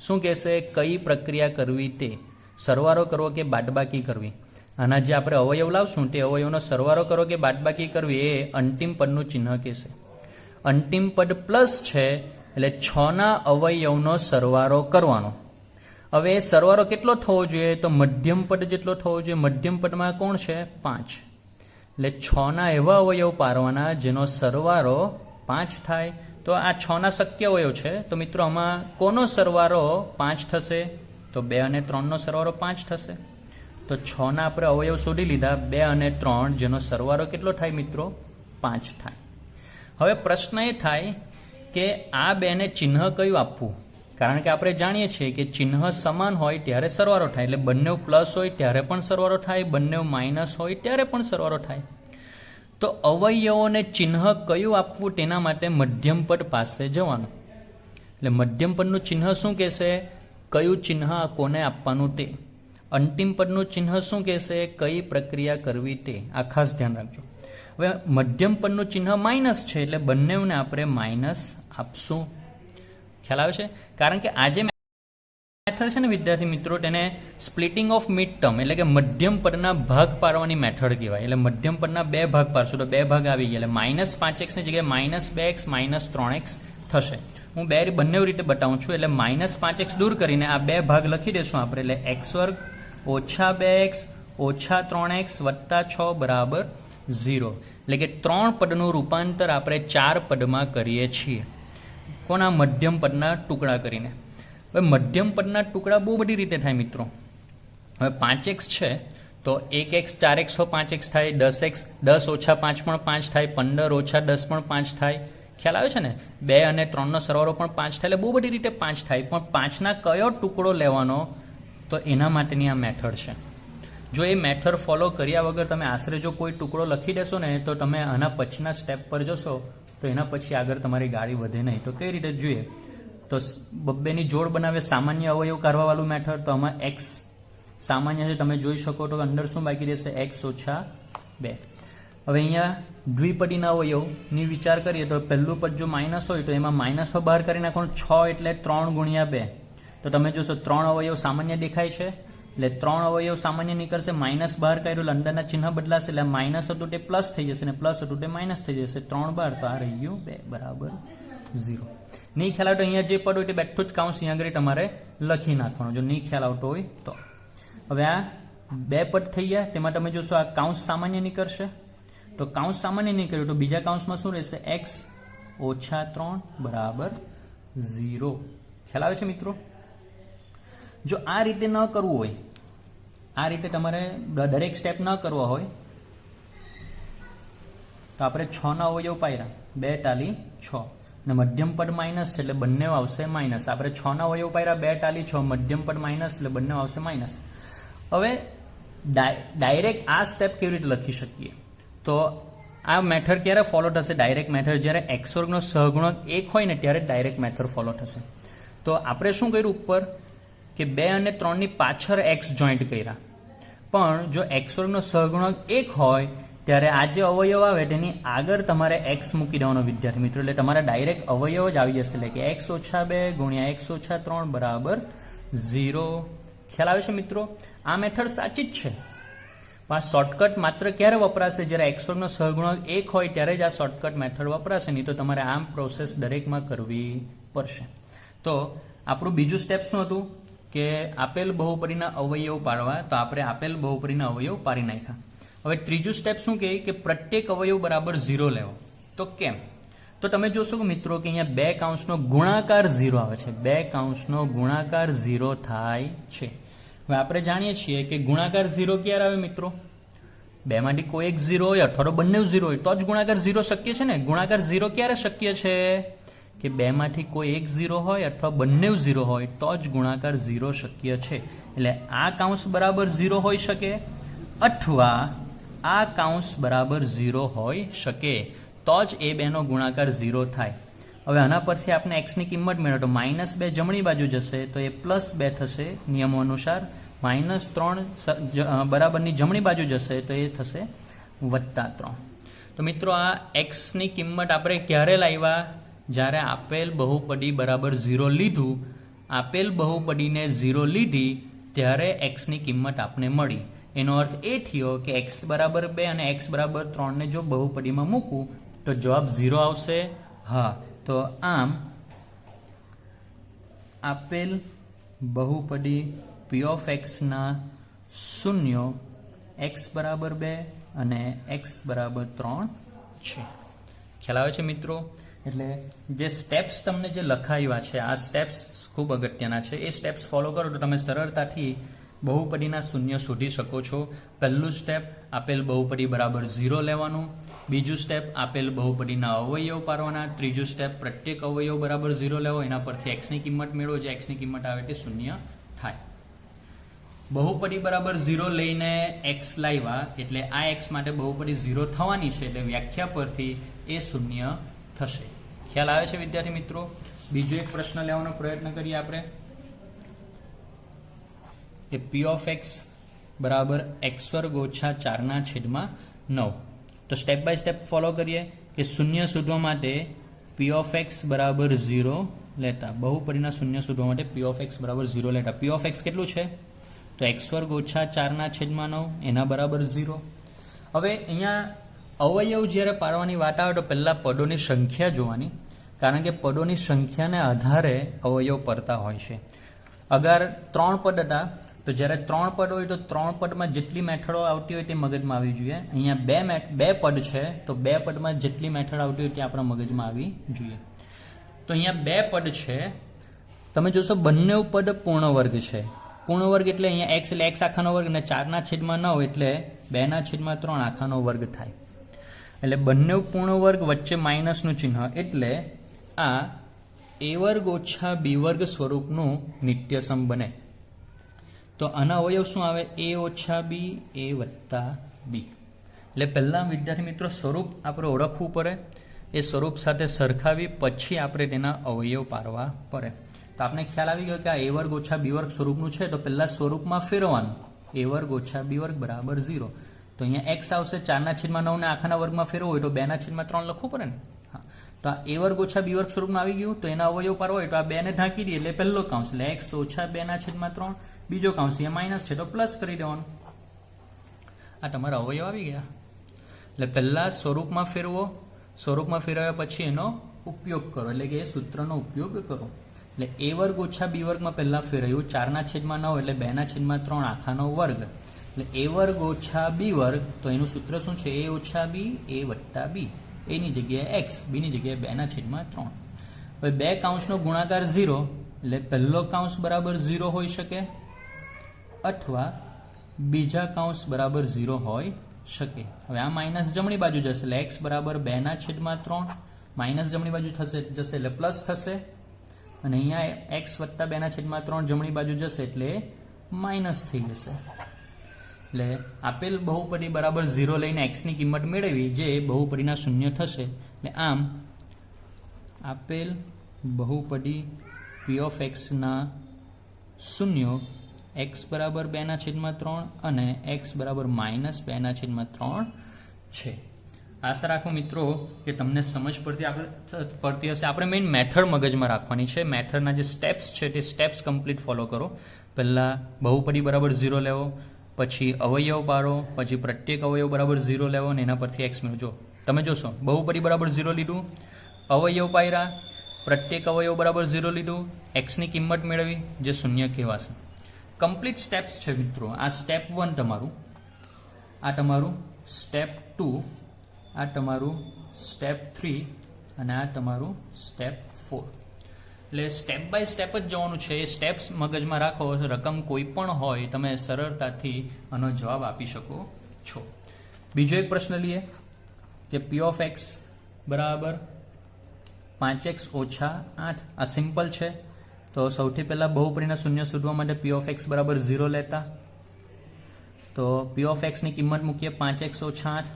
શું કહેશે? કઈ પ્રક્રિયા કરવી તે. સરવાળો કરવો કે બાદબાકી કરવી. આના જે આપણે અવયવ લાવશું તે અવયવનો સરવાળો કરો કે બાદબાકી કરવી એ અંતિમ પદનું ચિહ્ન કહેશે. અંતિમ પદ પ્લસ છે એટલે 6ના અવયવનો સરવાળો કરવાનો. હવે એ સરવાળો કેટલો થવો જોઈએ? તો મધ્યમ પદ જેટલો થવો જોઈએ. મધ્યમ પદમાં કોણ છે? 5. એટલે 6ના એવા અવયવ પાડવાના જેનો સરવાળો 5 થાય. તો આ 6ના શક્ય અવયવ છે. તો મિત્રો આમાં કોનો સરવાળો 5 થશે? તો 2 અને 3નો સરવાળો 5 થશે. તો 6ના આપણે અવયવ શોધી લીધા, 2 અને 3, જેનો સરવાળો કેટલો થાય મિત્રો? 5 થાય. હવે પ્રશ્ન એ થાય કે આ બેને ચિહ્ન કયું આપવું? કારણ કે આપણે જાણીએ છીએ કે ચિહ્ન સમાન હોય ત્યારે સરવાળો થાય. એટલે બંને પ્લસ હોય ત્યારે પણ સરવાળો થાય, બંને માઇનસ હોય ત્યારે પણ સરવાળો થાય. તો અવયવોને ચિહ્ન કયું આપવું તેના માટે મધ્યમ પદ પાસે જવાનું. એટલે મધ્યમ પદનું ચિહ્ન શું કહેશે? કયું ચિહ્ન કોને આપવાનું તે. અંતિમ પદનું ચિહ્ન શું કહેશે? કઈ પ્રક્રિયા કરવી તે. આ ખાસ ધ્યાન રાખજો. હવે મધ્યમ પદનું ચિહ્ન માઇનસ છે એટલે બંનેને આપણે માઇનસ આપશું. ખ્યાલ આવે છે? કારણ કે આ જે મેથડ છે ને વિદ્યાર્થી મિત્રો, તેને સ્પ્લિટિંગ ઓફ મિડ ટર્મ એટલે કે મધ્યમ પદના ભાગ પાડવાની મેથડ કહેવાય. એટલે મધ્યમ પદના 2 ભાગ પાડશો તો 2 ભાગ આવી ગયા. એટલે -5x ની જગ્યાએ -2x -3x થશે. હું બંને રીતે બતાવું છું. એટલે -5x દૂર કરીને આ 2 ભાગ લખી દેશું આપણે. એટલે x² - 2x - 3x + 6 બરાબર 0. એટલે કે 3 પદનું રૂપાંતર આપણે 4 પદમાં કરીએ છીએ. કોના? મધ્યમ પદના ટુકડા કરીને. હવે મધ્યમ પદના ટુકડા બહુ બધી રીતે થાય મિત્રો. હવે 5x છે તો 1x 4x 5x થાય, 10x 10 - 5 પણ 5 થાય, 15 - 10 પણ 5 થાય. ખ્યાલ આવે છે ને? 2 અને 3નો સરવાળો પણ 5 થાય. એટલે બહુ બધી રીતે 5 થાય. પણ 5ના કયો ટુકડો લેવાનો? તો એના માટેની આ મેથડ છે. જો એ મેથડ ફોલો કર્યા વગર તમે આશરે જો કોઈ ટુકડો લખી દેશો ને તો તમે આના પછીના સ્ટેપ પર જશો તો એના પછી આગળ તમારી ગાડી વધે નહીં. તો કઈ રીતે જોઈએ? તો બબ્બેની જોડ બનાવે સામાન્ય અવયવ કાઢવાવાળું મેથડ. તો આમાં x સામાન્ય છે, તમે જોઈ શકો તો અંદર શું બાકી રહેશે? x - 2. હવે અહીંયા દ્વિપદીના અવયવની વિચાર કરીએ તો પહેલું પદ જો માઇનસ હોય તો એમાં માઇનસ બહાર કરી નાખવાનું. 6 એટલે 3 × 2. તો તમે જોશો 3 અવયવ સામાન્ય દેખાય છે. એટલે 3 અવયવ સામાન્ય નીકળશે. માઇનસ બહાર કાઢ્યું એટલે અંદરના ચિહ્ન બદલાશે. એટલે માઇનસ હતું તે પ્લસ થઈ જશે અને પ્લસ હતું તે માઇનસ થઈ જશે. 3 બહાર તો આ રહી ગયું 2 બરાબર 0. નહીં ખ્યાલ આવતો અહીંયા જે પદ હોય તે બેઠું જ કાઉન્સ અહીંયા આગળ તમારે લખી નાખવાનું જો નહીં ખ્યાલ આવતો હોય તો. હવે આ 2 પદ થઈ ગયા. તેમાં તમે જોશો આ કાઉન્સ સામાન્ય નીકળશે. તો કાઉન્સ સામાન્ય નીકળ્યું તો બીજા કાઉન્સમાં શું રહેશે? x - 3 બરાબર 0. ખ્યાલ આવે છે મિત્રો? જો આ રીતે ન કરવું હોય, આ રીતે તમારે દરેક સ્ટેપ ન કરવા હોય તો આપણે 6 ના અવયવ પાડ્યા, 2 ટાલી 6 અને મધ્યમ પદ માઇનસ છે એટલે બંને આવશે માઇનસ. આપણે 6 ના અવયવ પાડ્યા, 2 ટાલી 6, મધ્યમ પદ માઇનસ એટલે બંને આવશે માઇનસ. હવે ડાયરેક્ટ આ સ્ટેપ કેવી રીતે લખી શકીએ? તો આ મેથડ ક્યારે ફોલો થશે? ડાયરેક્ટ મેથડ જ્યારે x વર્ગનો સહગુણક 1 હોય ને ત્યારે ડાયરેક્ટ મેથડ ફોલો થશે. તો આપણે શું કર્યું ઉપર કે 2 અને 3 ની પાછળ x જોઈન્ટ કર્યા, પણ જો x વર્ગનો સહગુણક 1 હોય ત્યારે આ જે અવયવ આવે તેની આગળ તમારે x મૂકી દેવાનો વિદ્યાર્થી મિત્રો, એટલે તમારા ડાયરેક્ટ અવયવ જ આવી જશે, એટલે કે x ઓછા 2 ગુણ્યા x ઓછા 3 બરાબર 0. ખ્યાલ આવે છે મિત્રો? આ મેથડ સાચી જ છે, પણ આ શોર્ટકટ માત્ર ક્યારે વપરાશે? જ્યારે x વર્ગનો સહગુણક 1 હોય ત્યારે જ આ શોર્ટકટ મેથડ વપરાશે, નહીં તો તમારે આમ પ્રોસેસ દરેકમાં કરવી પડશે. તો આપણું બીજું સ્ટેપ શું હતું કે આપેલ બહુપદીના અવયવ પાડવા, તો આપણે આપેલ બહુપદીના અવયવ પાડી નાખ્યા. હવે ત્રીજું સ્ટેપ શું કહે કે પ્રત્યેક અવયવ બરાબર 0 લેવો. તો કેમ? તો તમે જોશો કે મિત્રો કે અહીંયા 2 કૌંસનો ગુણાકાર 0 આવે છે, 2 કૌંસનો ગુણાકાર 0 થાય છે. હવે આપણે જાણીએ છીએ કે ગુણાકાર 0 ક્યારે આવે મિત્રો? 2 માંથી કોઈ એક 0 હોય અથવા તો બંને 0 હોય તો જ ગુણાકાર 0 શક્ય છે ને. ગુણાકાર 0 ક્યારે શક્ય છે? કે 2 માંથી કોઈ એક 0 હોય અથવા બંને 0 હોય તો જ ગુણાકાર 0 શક્ય છે. એટલે આ કૌંસ બરાબર 0 હોઈ શકે અથવા આ કૌંસ બરાબર 0 હોઈ શકે, તો જ એ બેનો ગુણાકાર 0 થાય. હવે આના પરથી આપણે x ની કિંમત મેળવો તો -2 જમણી બાજુ જશે તો એ +2 થશે નિયમો અનુસાર, -3 બરાબરની જમણી બાજુ જશે તો એ થશે +3. તો મિત્રો આ x ની કિંમત આપણે ક્યારે લાવ્યા? જ્યારે આપેલ બહુપદી બરાબર 0 લીધું, આપેલ બહુપદીને 0 લીધી ત્યારે x ની કિંમત આપણે મળી. એનો અર્થ એ થયો કે x બરાબર 2 અને x બરાબર 3 ને જો બહુપદીમાં મૂકું તો જવાબ 0 આવશે. હા, તો આમ આપેલ બહુપદી p of x ના શૂન્યો x બરાબર 2 અને x બરાબર 3 છે. ખ્યાલ આવે છે મિત્રો? એટલે જે સ્ટેપ્સ તમને જે લખાવ્યા છે આ સ્ટેપ્સ ખૂબ અગત્યના છે. એ સ્ટેપ્સ ફોલો કરો તો તમે સરળતાથી બહુપદીના શૂન્ય શોધી શકો છો. પહેલું સ્ટેપ આપેલ બહુપદી બરાબર 0 લેવાનું, બીજું સ્ટેપ આપેલ બહુપદીના અવયવ પાડવાના, ત્રીજું સ્ટેપ પ્રત્યેક અવયવ બરાબર 0 લેવો, એના પરથી x ની કિંમત મેળવો, જે x ની કિંમત આવે તે શૂન્ય થાય. બહુપદી બરાબર 0 લઈને x લાવ્યા એટલે આ x માટે બહુપદી 0 થવાની છે, એટલે વ્યાખ્યા પરથી એ શૂન્ય થશે. ખ્યાલ આવે છે વિદ્યાર્થી મિત્રો? બીજો એક પ્રશ્ન લેવાનો પ્રયત્ન કરીએ આપણે કે p of x બરાબર x² ઓછા 4/9. તો સ્ટેપ બાય સ્ટેપ ફોલો કરીએ કે શૂન્ય શોધવા માટે p of x બરાબર 0 લેતા, બહુપદીના શૂન્ય શોધવા માટે p of x બરાબર 0 લેતા. p of x કેટલું છે? તો x² ઓછા 4/9 એના બરાબર 0. હવે અહીંયા અવયવ જ્યારે પાડવાની વાત આવે તો પહેલા પદોની સંખ્યા જોવાની, કારણ કે પદોની સંખ્યાને આધારે અવયવ પડતા હોય છે. અગર 3 પદ હતા તો જ્યારે 3 પદ હોય તો 3 પદમાં જેટલી મેથડો આવતી હોય તે મગજમાં આવી જોઈએ. અહીંયા 2 પદ છે તો 2 પદમાં જેટલી મેથડ આવતી હોય તે આપણા મગજમાં આવી જોઈએ. તો અહીંયા 2 પદ છે, તમે જોશો બંને પદ પૂર્ણ વર્ગ છે. પૂર્ણ વર્ગ એટલે અહીંયા x એટલે x આખાનો વર્ગ અને 4/9 એટલે 2/3 આખાનો વર્ગ થાય. એટલે બંને પૂર્ણ વર્ગ વચ્ચે માઇનસનું ચિહ્ન, એટલે આ a વર્ગ ઓછા b વર્ગ સ્વરૂપનું નિત્યસમ બને. તો આના અવયવ શું આવે? a ઓછા b, a વત્તા b. એટલે પહેલા વિદ્યાર્થી મિત્રો સ્વરૂપ આપણે ઓળખવું પડે, એ સ્વરૂપ સાથે સરખાવી પછી આપણે તેના અવયવ પાડવા પડે. તો આપણે ખ્યાલ આવી ગયો કે આ a વર્ગ ઓછા b વર્ગ સ્વરૂપનું છે, તો પહેલા સ્વરૂપમાં ફેરવવાનું, a વર્ગ ઓછા b વર્ગ બરાબર 0. તો અહીંયા x આવશે 4/9 ને આખાના વર્ગમાં ફેરવો હોય તો 2/3 લખવું પડે ને. હા, તો આ a વર્ગ ઓછા b વર્ગ સ્વરૂપમાં આવી ગયું, તો એના અવયવ પાડવો હોય તો આ 2 ને ઢાંકી દઈએ એટલે પહેલો કૌંસ, એટલે x ઓછા 2/3, બીજો કૌંસ અહીંયા માઇનસ છે તો પ્લસ કરી દેવાનું. આ તમારા અવયવ આવી ગયા. એટલે પહેલા સ્વરૂપમાં ફેરવો, સ્વરૂપમાં ફેરવ્યા પછી એનો ઉપયોગ કરો, એટલે કે એ સૂત્રનો ઉપયોગ કરો. એટલે a વર્ગ ઓછા b વર્ગમાં પહેલા ફેરવ્યું 4/9 એટલે 2/3 આખાનો વર્ગ, એટલે a વર્ગ ઓછા b વર્ગ, તો એનું સૂત્ર શું છે? a ઓછા b, a વત્તા b. એની જગ્યાએ x, b ની જગ્યાએ 2/3. હવે બે કૌંસનો ગુણાકાર 0 એટલે પહેલો કૌંસ બરાબર 0 હોઈ શકે અથવા બીજા કૌંસ બરાબર 0 હોઈ શકે. હવે આ માઇનસ જમણી બાજુ જશે એટલે x બરાબર 2/3 માઇનસ જમણી બાજુ જશે એટલે પ્લસ થશે અને અહીંયા x વત્તા 2/3 જમણી બાજુ જશે એટલે માઇનસ થઈ જશે. એટલે આપેલ બહુપદી બરાબર 0 લઈને x ની કિંમત મેળવી જે બહુપદીના શૂન્ય થશે. એટલે આમ આપેલ બહુપદી p of x ના શૂન્યો x બરાબર 2/3 અને x બરાબર -2/3 છે. આશા રાખો મિત્રો કે તમને સમજ પડતી હશે. આપણે મેઇન મેથડ મગજમાં રાખવાની છે. મેથડના જે સ્ટેપ્સ છે તે સ્ટેપ્સ કમ્પ્લીટ ફોલો કરો. પહેલાં બહુપદી બરાબર 0 લેવો, પછી અવયવ પાડો, પછી પ્રત્યેક અવયવ બરાબર 0 લેવો અને એના પરથી x મેળવજો. તમે જોશો બહુપદી બરાબર 0 લીધું, અવયવ પાડ્યા, પ્રત્યેક અવયવ બરાબર 0 લીધું, એક્સની કિંમત મેળવી જે શૂન્ય કહેવાશે. કમ્પ્લીટ સ્ટેપ્સ છે મિત્રો. આ સ્ટેપ 1 તમારું, આ તમારું સ્ટેપ 2, આ તમારું સ્ટેપ 3 અને આ તમારું સ્ટેપ 4. એટલે સ્ટેપ બાય સ્ટેપ જ જવાનું છે. એ સ્ટેપ્સ મગજમાં રાખો, રકમ કોઈ પણ હોય તમે સરળતાથી આનો જવાબ આપી શકો છો. બીજો એક પ્રશ્ન લઈએ કે p of x બરાબર 5x ઓછા 8. આ સિમ્પલ છે. તો સૌથી પહેલાં બહુપદીના શૂન્ય શોધવા માટે p of x બરાબર 0 લેતા. તો p of x ની કિંમત મૂકીએ 5x ઓછા 8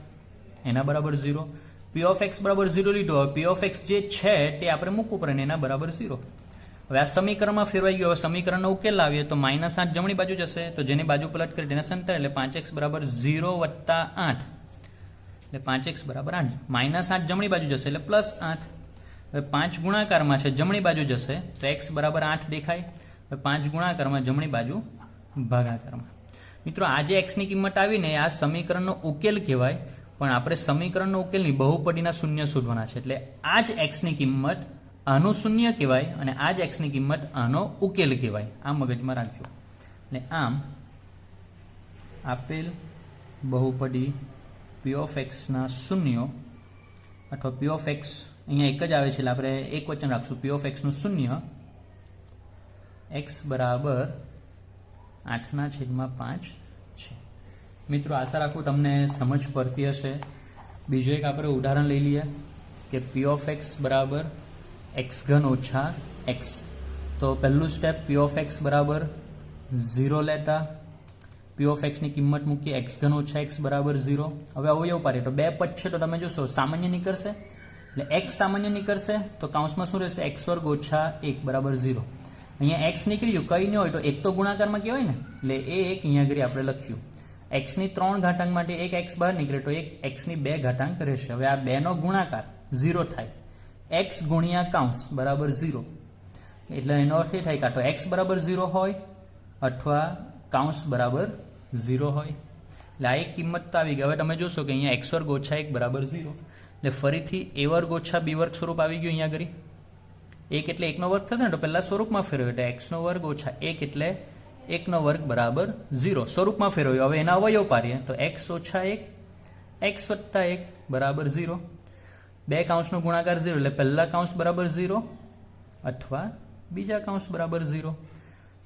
એના બરાબર 0. p of x બરાબર 0 લીધો. હવે p of x જે છે તે આપણે મૂકવું પડે એના બરાબર 0. હવે આ સમીકરણમાં ફેરવાઈ ગયો. હવે સમીકરણનો ઉકેલ લાવીએ તો -8 જમણી બાજુ જશે તો જેની બાજુ પલટ કરી તેને સંતાડે એટલે 5x બરાબર 0 વત્તા 8 એટલે 5x બરાબર 8. -8 જમણી બાજુ જશે એટલે +8. હવે 5 ગુણાકારમાં છે જમણી બાજુ જશે તો x બરાબર 8 દેખાય. હવે 5 ગુણાકારમાં જમણી બાજુ ભાગાકારમાં. મિત્રો આ જે x ની કિંમત આવીને આ સમીકરણનો ઉકેલ કહેવાય. પણ આપણે સમીકરણનો ઉકેલની બહુપદીના શૂન્ય શોધવાના છે. એટલે આ જ x ની કિંમત આનું શૂન્ય કહેવાય અને આ જ x ની કિંમત આનો ઉકેલ કહેવાય. આ મગજમાં રાખજો. એટલે આમ આપેલ બહુપદી p of x ના શૂન્યો અથવા p of x અહીંયા એક જ આવે છે એટલે આપણે એક વચન રાખશું. p of x નું શૂન્ય x બરાબર 8/5 છે. મિત્રો આશા રાખું તમને સમજ પડતી હશે. બીજું એક આપણે ઉદાહરણ લઈ લઈએ કે p of x બરાબર x³ ઓછા x. તો પહેલું સ્ટેપ p of x બરાબર 0 લેતા p of x ની કિંમત મૂકીએ x³ ઓછા x બરાબર 0. હવે અવયવ પાડીએ તો બે પદ છે તો તમે જોશો સામાન્ય નીકળશે એટલે x સામાન્ય નીકળશે તો કૌંસમાં શું રહેશે x² ઓછા 1 બરાબર 0. અહીંયા x નીકળી ગયું કંઈ નહીં હોય તો એક તો ગુણાકારમાં કહેવાય ને એટલે એ એક અહીંયા આગળ આપણે લખ્યું. x ની 3 ઘાતાંક માટે એક x બહાર નીકળે તો એક x ની 2 ઘાતાંક રહેશે. હવે આ 2 નો ગુણાકાર 0 થાય. x ગુણ્યા કૌંસ બરાબર 0 એટલે એનો અર્થ એ થાય કાં તો x બરાબર 0 હોય અથવા કૌંસ બરાબર 0 હોય. એટલે આ એક કિંમત તો આવી ગઈ. હવે તમે જોશો કે અહીંયા x² ઓછા 1 બરાબર 0 એટલે ફરીથી a વર્ગ ઓછા b વર્ગ સ્વરૂપ આવી ગયું. અહીંયા આગળ 1 એટલે 1 નો વર્ગ થશે ને તો પહેલા સ્વરૂપમાં ફેરવ્યો એટલે x નો વર્ગ ઓછા 1 એટલે 1 નો વર્ગ બરાબર 0 સ્વરૂપમાં ફેરવ્યો. હવે એના અવયવ પાડીએ તો x ઓછા 1 x વત્તા 1 બરાબર 0. બે કૌંસનો ગુણાકાર 0 એટલે પહેલા કૌંસ બરાબર 0 અથવા બીજા કૌંસ બરાબર 0.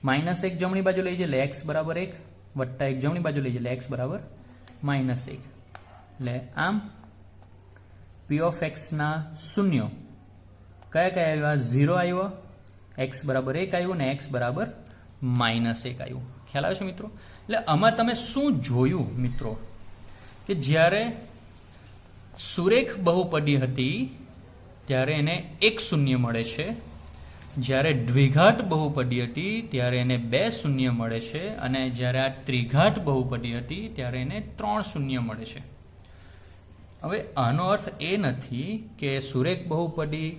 -1 જમણી બાજુ લઈ જઈએ એટલે x બરાબર 1 વત્તા 1 જમણી બાજુ લઈ જઈએ એટલે x બરાબર -1. એટલે આમ p of x ના શૂન્યો કયા કયા આવ્યા? 0 આવ્યો, x બરાબર 1 આવ્યું ને x બરાબર -1 આવ્યું. ખ્યાલ આવે છે મિત્રો? એટલે આમાં તમે શું જોયું મિત્રો કે જ્યારે સુરેખ બહુપદી હતી ત્યારે એને એક શૂન્ય મળે છે, જ્યારે દ્વિઘાત બહુપદી હતી ત્યારે એને 2 શૂન્ય મળે છે અને જ્યારે આ ત્રિઘાત બહુપદી હતી ત્યારે એને 3 શૂન્ય મળે છે. હવે આનો અર્થ એ નથી કે સુરેખ બહુપદી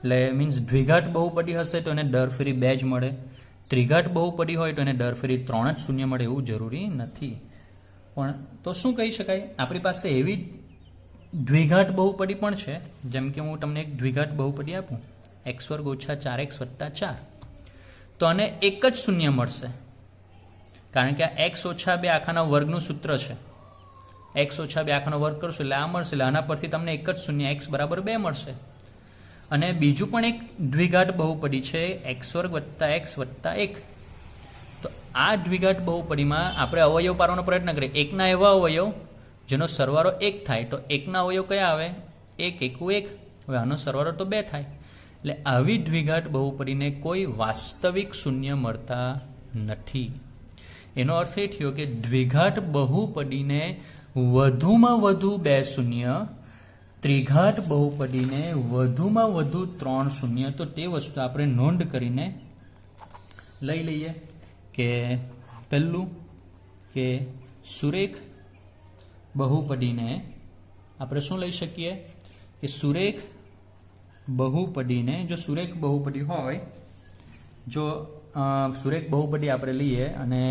એટલે મીન્સ દ્વિઘાત બહુપદી હશે તો એને દર ફેરી 2 જ મળે, ત્રિઘાત બહુપદી હોય તો એને દર ફેરી 3 જ શૂન્ય મળે એવું જરૂરી નથી. પણ તો શું કહી શકાય? આપણી પાસે એવી દ્વિઘાત બહુપદી પણ છે, જેમ કે હું તમને એક દ્વિઘાત બહુપદી આપું x² ઓછા 4x વત્તા 4 તો આને એક જ શૂન્ય મળશે કારણ કે આ x ઓછા 2 આખાના વર્ગનું સૂત્ર છે. x ઓછા 2 આખાનો વર્ગ કરશો એટલે આ મળશે એટલે આના પરથી તમને એક જ શૂન્ય x બરાબર 2 મળશે. અને બીજું પણ એક દ્વિઘાત બહુપદી છે એક્સ વર્ગ વત્તા એક્સ વત્તા 1. તો આ દ્વિઘાત બહુપદીમાં આપણે અવયવ પાડવાનો પ્રયત્ન કરીએ. એકના એવા અવયવ જેનો સરવાળો 1 થાય, તો એકના અવયવ કયા આવે? 1 એકુ 1. હવે આનો સરવાળો તો 2 થાય. એટલે આવી દ્વિઘાત બહુપદીને કોઈ વાસ્તવિક શૂન્ય મળતા નથી. એનો અર્થ એ થયો કે દ્વિઘાત બહુપદીને વધુમાં વધુ 2 શૂન્ય, ત્રિઘાત બહુપદીને વધુમાં વધુ 3 શૂન્ય. તો તે વસ્તુ આપણે નોંધ કરીને લઈ લઈએ કે પહેલું કે સુરેખ બહુપદીને આપણે શું લઈ શકીએ કે સુરેખ બહુપદીને, જો સુરેખ બહુપદી હોય, જો સુરેખ બહુપદી આપણે લઈએ અને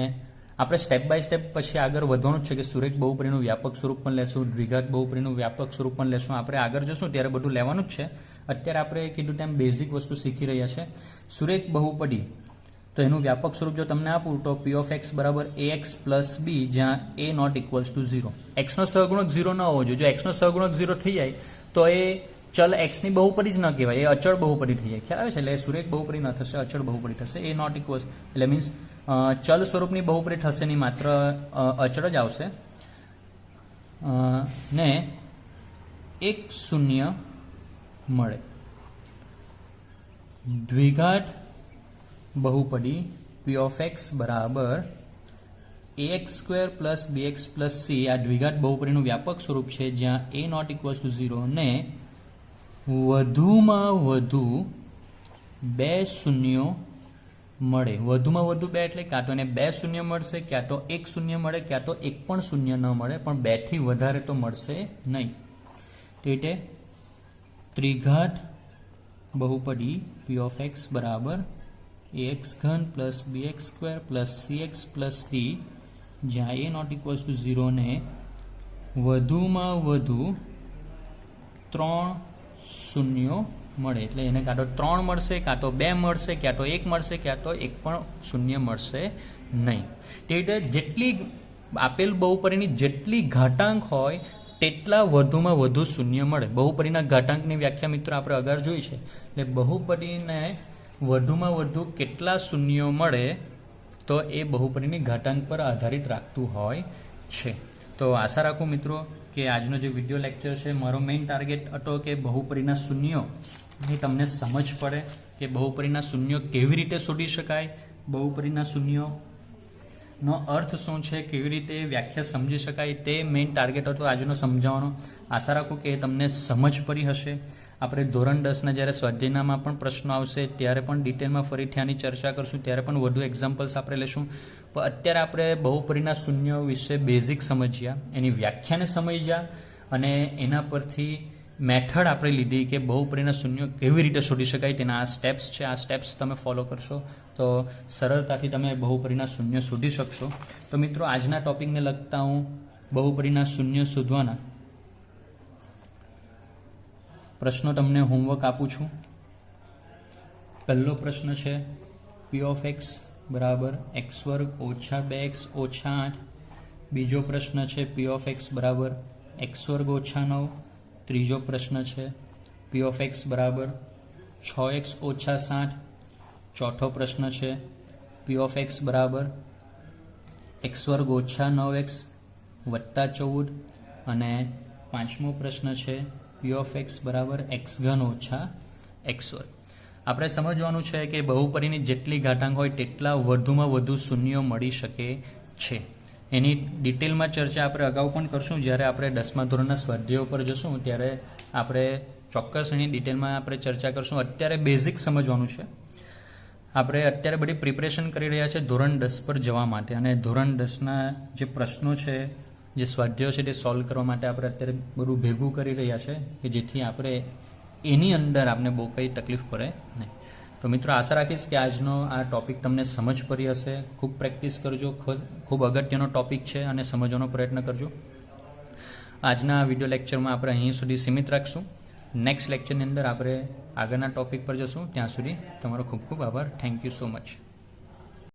આપણે સ્ટેપ બાય સ્ટેપ પછી આગળ વધવાનું જ છે કે સુરેખ બહુપદીનું વ્યાપક સ્વરૂપ પણ લેશું, દ્વિઘાત બહુપદીનું વ્યાપક સ્વરૂપ પણ લેશું. આપણે આગળ જશું ત્યારે બધું લેવાનું જ છે. અત્યારે આપણે કીધું તેમ બેઝિક વસ્તુ શીખી રહ્યા છે. સુરેખ બહુપદી, તો એનું વ્યાપક સ્વરૂપ જો તમને આપું તો p of x બરાબર ax પ્લસ b, જ્યાં a નોટ ઇક્વલ્સ ટુ 0. એક્સનો સહગુણક 0 ન હોવો જોઈએ. જો એક્સનો સહગુણક 0 થઈ જાય તો એ ચલ એક્સની બહુપદી જ ન કહેવાય, એ અચળ બહુપદી થઈ જાય. ખ્યાલ આવે છે? એટલે સુરેખ બહુપદી ન થશે, અચળ બહુપદી થશે. એ નોટ ઇક્વલ્સ એટલે મીન્સ ચલ સ્વરૂપની બહુપદી થશે નહીં, માત્ર અચળ જ આવશે. ને 1 શૂન્ય મળે. દ્વિઘાત બહુપદી p of x બરાબર ax square plus bx plus c, આ દ્વિઘાત બહુપદીનું વ્યાપક સ્વરૂપ છે જ્યાં a નોટ ઇક્વલ્સ ટુ 0 ને વધુમાં વધુ 2 શૂન્યો મળે. વધુમાં વધુ 2 એટલે કાં તો એને 2 શૂન્ય મળશે, ક્યાં તો 1 શૂન્ય મળે, ક્યાં તો 1 પણ શૂન્ય ન મળે, પણ 2 થી વધારે તો મળશે નહીં. તે રીતે ત્રિઘાત બહુપદી p of x બરાબર ax ઘન plus bx square plus cx plus d, જ્યાં a નોટ ઇક્વલ્સ ટુ 0 ને વધુમાં વધુ 3 શૂન્યો મળે. એટલે એને કાં તો 3 મળશે, કાં તો 2 મળશે, ક્યાં તો 1 મળશે, ક્યાં તો 1 પણ શૂન્ય મળશે નહીં. તે રીતે જેટલી આપેલ બહુપદીની જેટલી ઘાતાંક હોય તેટલા વધુમાં વધુ શૂન્ય મળે. બહુપદીના ઘાતાંકની વ્યાખ્યા મિત્રો આપણે આગળ જોઈ છે. એટલે બહુપદીને વધુમાં વધુ કેટલા શૂન્યો મળે તો એ બહુપદીની ઘાતાંક પર આધારિત રાખતું હોય છે. તો આશા રાખું મિત્રો કે આજનો જે વિડીયો લેક્ચર છે, મારો મેઇન ટાર્ગેટ હતો કે બહુપદીના શૂન્યોની તમને સમજ પડે કે બહુપદીના શૂન્યો કેવી રીતે શોધી શકાય, બહુપદીના શૂન્યોનો અર્થ શું છે, કેવી રીતે વ્યાખ્યા સમજી શકાય, તે મેઇન ટાર્ગેટ હતો આજનો સમજાવવાનો. આશા રાખું કે તમને સમજ પડી હશે. આપણે ધોરણ 10ના જ્યારે સ્વાધ્યાયનામાં પણ પ્રશ્નો આવશે ત્યારે પણ ડિટેલમાં ફરીથી આની ચર્ચા કરશું, ત્યારે પણ વધુ એક્ઝામ્પલ્સ આપણે લેશું. પણ અત્યારે આપણે બહુપદીના શૂન્યો વિશે બેઝિક સમજ્યા, એની વ્યાખ્યાને સમજ્યા અને એના પરથી મેથડ આપણે લીધી કે બહુપદીના શૂન્યો કેવી રીતે શોધી શકાય. તેના આ સ્ટેપ્સ છે. આ સ્ટેપ્સ તમે ફોલો કરશો તો સરળતાથી તમે બહુપદીના શૂન્ય શોધી શકશો. તો મિત્રો આજના ટોપિકને લગતા હું બહુપદીના શૂન્ય શોધવાના પ્રશ્નો તમને હોમવર્ક આપું છું. પહેલો પ્રશ્ન છે p of x બરાબર x વર્ગ ઓછા 2x ઓછા 8. બીજો પ્રશ્ન છે p of x બરાબર x વર્ગ ઓછા 9. ત્રીજો પ્રશ્ન છે p of x બરાબર 6x ઓછા 7. ચોથો પ્રશ્ન છે p of x બરાબર x વર્ગ ઓછા 9x વત્તા 14. અને પાંચમો પ્રશ્ન છે p of x બરાબર x ઘન ઓછા x વર્ગ. આપણે સમજવાનું છે કે બહુપદીની જેટલી ઘાતાંક હોય તેટલા વધુમાં વધુ શૂન્યો મળી શકે છે. એની ડિટેલમાં ચર્ચા આપણે અગાઉ પણ કરશું. જ્યારે આપણે 10મા ધોરણના સ્વાધ્યાયો પર જશું ત્યારે આપણે ચોક્કસ એની ડિટેલમાં આપણે ચર્ચા કરશું. અત્યારે બેઝિક સમજવાનું છે. આપણે અત્યારે બધી પ્રિપરેશન કરી રહ્યા છે ધોરણ 10 પર જવા માટે, અને ધોરણ 10ના જે પ્રશ્નો છે, જે સ્વાધ્યાયો છે તે સોલ્વ કરવા માટે આપણે અત્યારે બધું ભેગું કરી રહ્યા છે કે જેથી આપણે એની અંદર આપણે બહુ કંઈ તકલીફ પડે નહીં. તો મિત્રો આશા રાખીશ કે આજનો આ ટોપિક તમને સમજ પડી હશે. ખૂબ પ્રેક્ટિસ કરજો. ખૂબ અગત્યનો ટોપિક છે અને સમજવાનો પ્રયત્ન કરજો. આજના વિડીયો લેક્ચરમાં આપણે અહીં સુધી સીમિત રાખશું. નેક્સ્ટ લેક્ચરની અંદર આપણે આગળના ટોપિક પર જશું. ત્યાં સુધી તમારો ખૂબ ખૂબ આભાર. Thank you so much.